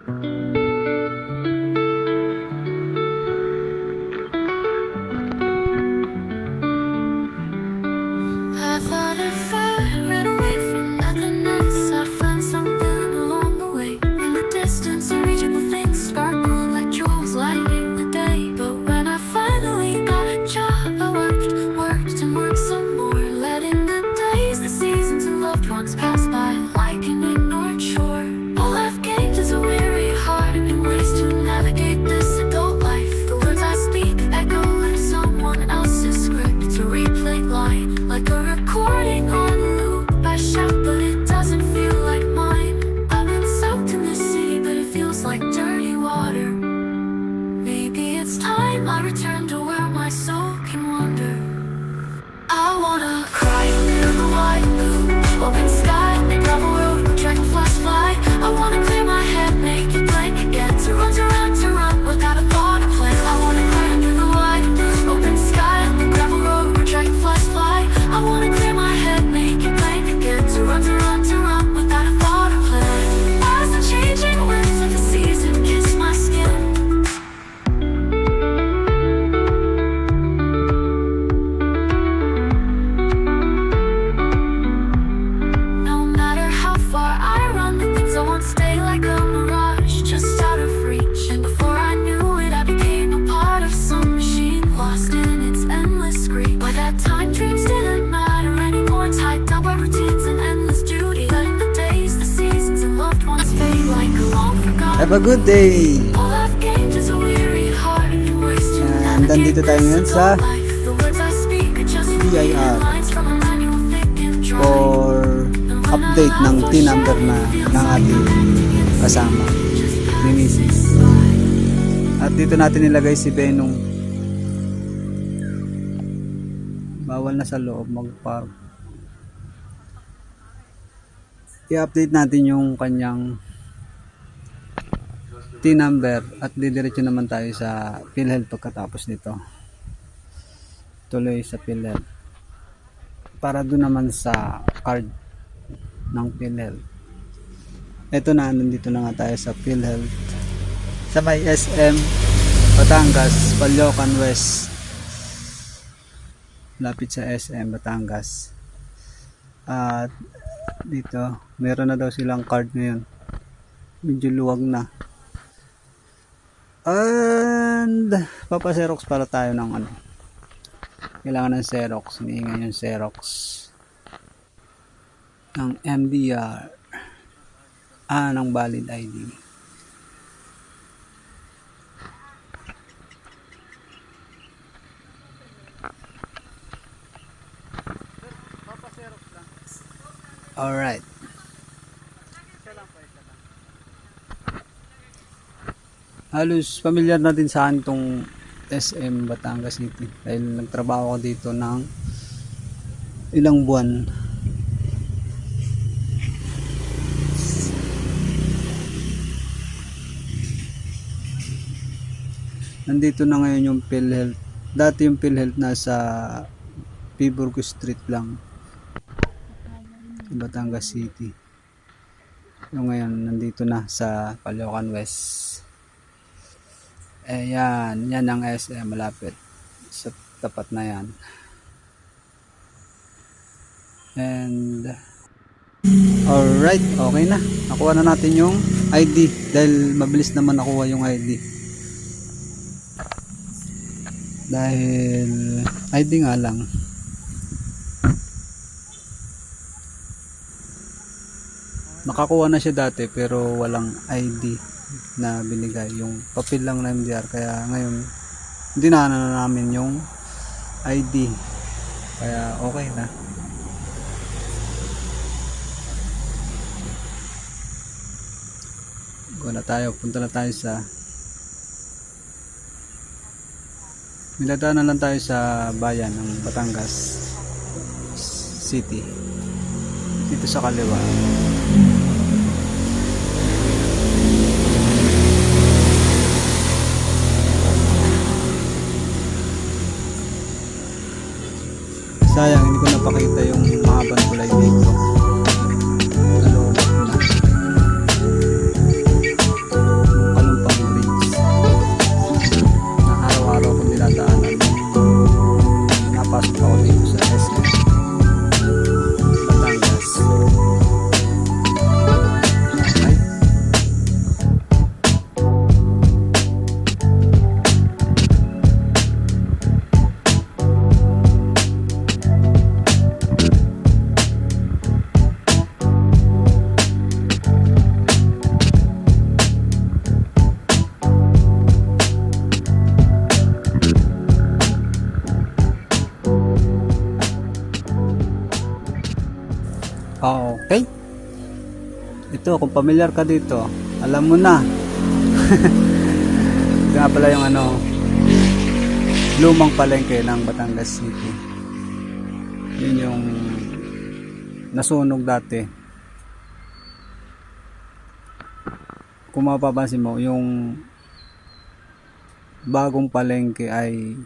I thought if I ran away from nothingness, I'd find something along the way. In the distance, unreachable things sparkle like jewels lighting the day. But when I finally got a job, I worked and worked some more, letting the days, the seasons, and loved ones pass by like an ignored shore. All I've gained is a weary heart and ways to navigate this adult life. The words I speak echo in someone else's script, to replay line like a recording on loop. I shout, but it doesn't feel like mine. I've been soaked in the sea, but it feels like dirty water. Maybe it's time I return to where my soul can wander. I wanna cry near the wide blue, open sky, gravel road, dragonflies fly. I wanna clear my head, make it blank again, to run without a thought or plan. I wanna cry under the wide blue, open sky, gravel road, where dragonflies fly. I wanna clear my head, make it blank again, to run without a thought or plan. As the changing winds of the season kiss my skin, no matter how far I run, the things I want stay like a mirage, just out of reach. And before I knew it, I became a part of some machine, lost in its endless scream. By that time, dreams didn't matter anymore, tied down by routines and endless duty, letting the days, the seasons, and loved ones fade like a long forgotten. Have a good day! All I've gained is a weary heart and ways to And nandito tayo ngayon sa the words I speak are just BIR lines from a manual thick and dry. for update ng T number na ng ating kasama ni Mrs. At dito natin nilagay si Benong. Bawal na sa loob mag-park. I-update natin yung kanyang T number at didiretso naman tayo sa PhilHealth pagkatapos nito. Tuloy sa PhilHealth para doon naman sa card ng PhilHealth. Ito na, nandito na nga tayo sa PhilHealth sa may SM Batangas, Caloocan West, lapit sa SM Batangas. At dito meron na daw silang card ngayon, medyo luwag na, and papaserox para tayo ng ano, kailangan ng Xerox, hinihingan yung Xerox ng MDR, ng valid ID. Alright. Halos pamilyar na din sa akin itong SM Batangas City dahil nagtrabaho ko dito ng ilang buwan. Nandito na ngayon yung PhilHealth. Dati yung PhilHealth nasa Piburgo Street lang, Batangas City. Yung ngayon nandito na sa Caloocan West. Ayan, yan ang SM, malapit sa tapat na yan. And alright, okay na, nakuha na natin yung ID dahil mabilis naman nakuha yung ID dahil ID nga lang. Nakakuha na siya dati pero walang ID na binigay, yung papel lang na MDR, kaya ngayon hindi na namin yung ID, kaya okay na. Go na tayo, punta na tayo sa niladaanan lang tayo sa bayan ng Batangas City, dito sa kaliwa. Sayang hindi ko napakita yung mahabang kulay dito. Naloobat na. Okay? Ito, kung familiar ka dito, alam mo na. Ito nga pala yung lumang palengke ng Batangas City. Yun yung nasunog dati. Kung mapapansin mo, yung bagong palengke ay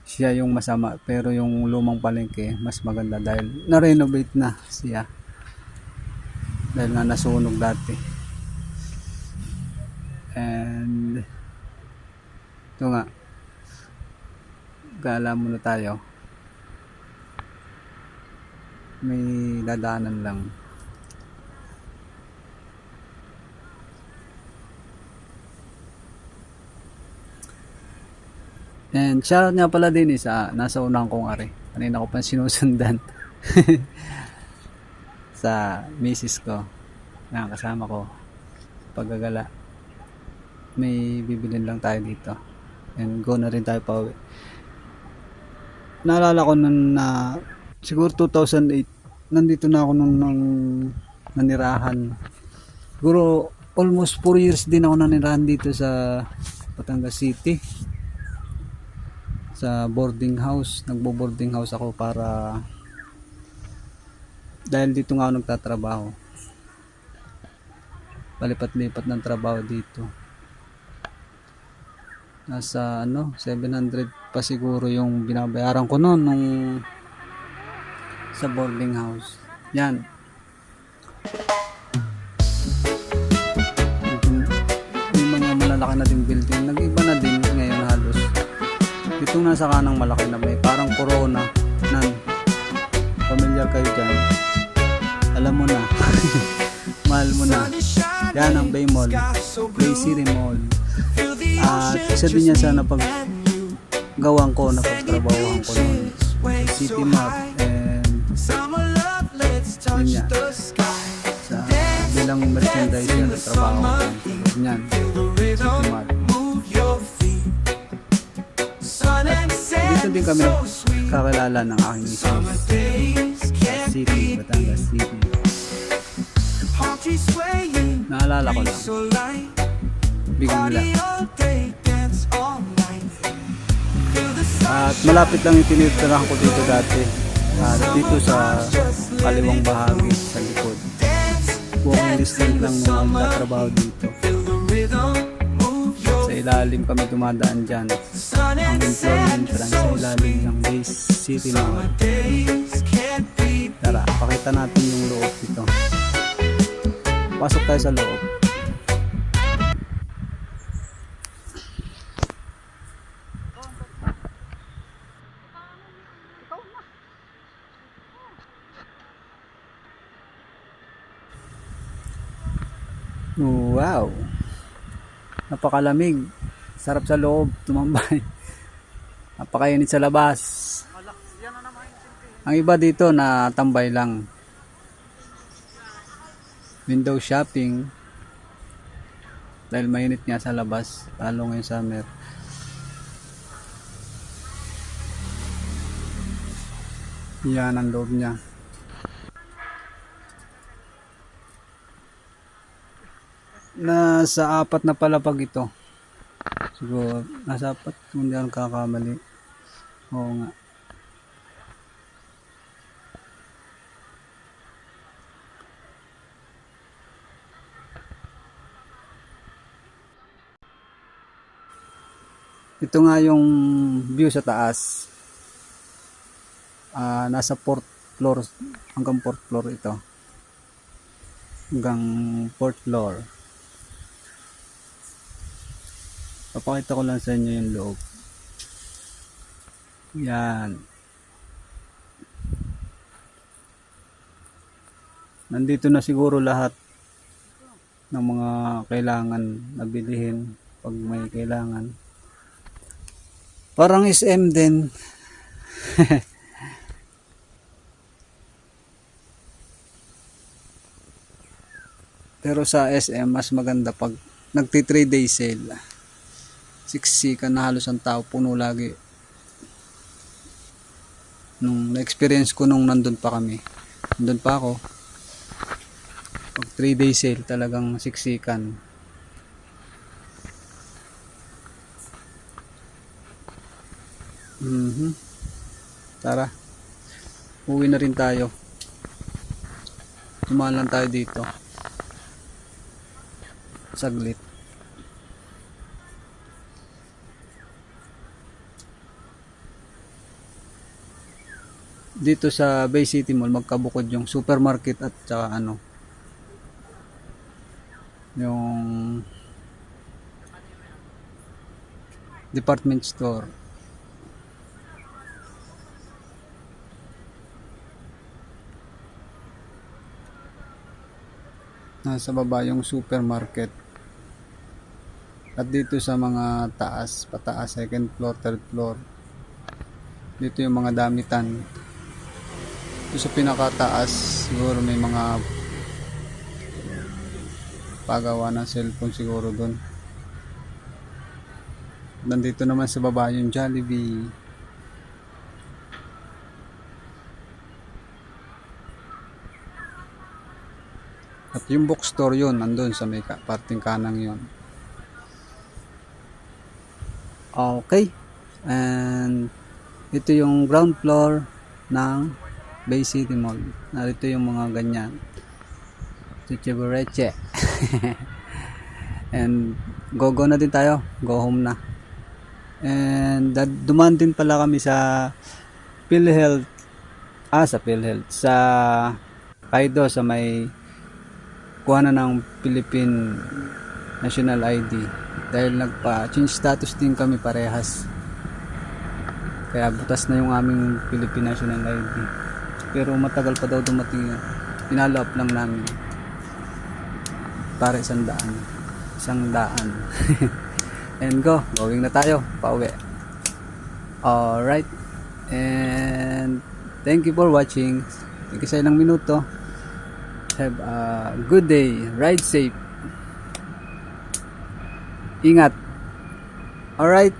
siya yung masama, pero yung lumang palengke mas maganda dahil na-renovate na siya. Dahil nga nasunog dati. And ito nga, gala muna tayo. May dadaanan lang. And shoutout nga pala din sa nasa unang kong ari. Kanina ko pa sinusundan. Sa misis ko. Na kasama ko. Paggagala. May bibilin lang tayo dito. And go na rin tayo pa uwi. Naalala ko nun na siguro 2008 nandito na ako nung nanirahan. Siguro almost 4 years din ako nanirahan dito sa Batangas City. Sa boarding house. Nagbo-boarding house ako para dahil dito nga ako nagtatrabaho. Palipat-lipat ng trabaho dito. Nasa 700 pa siguro yung binabayaran ko noon nung sa boarding house. Yan. Yung mga malalaki na din building, nag-iba na din ngayon halos. Itong nasa kanang malaki na may parang Corona nan. Familiar kayo dyan. Alam mo na. Mahal mo na. Yan ang Bay Mall. Bay City Mall. At isa din yan sa napag-gawang ko, napagtrabahoan ko noon. City Map and yun yan. Sa bilang merchandise yan na trabaho ko. Yan. City Map. Dito din kami kakilala ng aking misis. City, Batangas City. Naalala ko lang. Bigyan nila. At malapit lang yung tinitirahan ko dito dati. At dito sa kaliwang bahagi sa likod. Walking distance lang nung nagtatrabaho dito. Sa ilalim kami dumadaan dyan. Ang employment lang sa ilalim ng Bay City Mall. Tara, pakita natin yung loob dito. Pasok tayo sa loob. Wow! Napakalamig. Sarap sa loob, tumambay. Napakainit sa labas. Ang iba dito na tambay lang. Window shopping. Dahil mainit nga sa labas, lalo ngayong summer. Yan ang loob niya. Nasa 4 na palapag ito. Siguro nasa 4 kung hindi ako kakamali. Oo nga. Ito nga yung view sa taas. Nasa 4th floor hanggang 4th floor ito. Hanggang 4th floor. Papakita ko lang sa inyo yung loob. Yan. Nandito na siguro lahat ng mga kailangan na bilhin pag may kailangan. Parang SM din. Pero sa SM mas maganda pag nagti 3-day sale. Siksikan na halos ang tao, puno lagi. Nung na-experience ko nung nandun pa kami. Nandun pa ako. Pag 3-day sale talagang siksikan. Tara, uwi na rin tayo. Tumaan lang tayo dito saglit. Dito sa Bay City Mall magkabukod yung supermarket at saka yung department store. Nasa baba yung supermarket. At dito sa mga taas, pataas, second floor, third floor, dito yung mga damitan. Dito sa pinakataas, siguro may mga pagawa ng cellphone siguro doon. Nandito naman sa baba yung Jollibee. At yung bookstore yun, nandun sa may parting kanang yun. Okay. And ito yung ground floor ng Bay City Mall. Narito yung mga ganyan. Chichibureche. And go na din tayo. Go home na. And dumaan din pala kami sa PhilHealth. Sa PhilHealth. Sa Kaido, sa may kuha na ng Philippine National ID. Dahil nagpa-change status din kami parehas. Kaya butas na yung aming Philippine National ID. Pero matagal pa daw dumating yun. Pinalo up lang namin. Para 100. And going na tayo. Pauwi. Alright. And thank you for watching. Thank you sa ilang minuto. Have a good day. Ride safe. Ingat. Alright.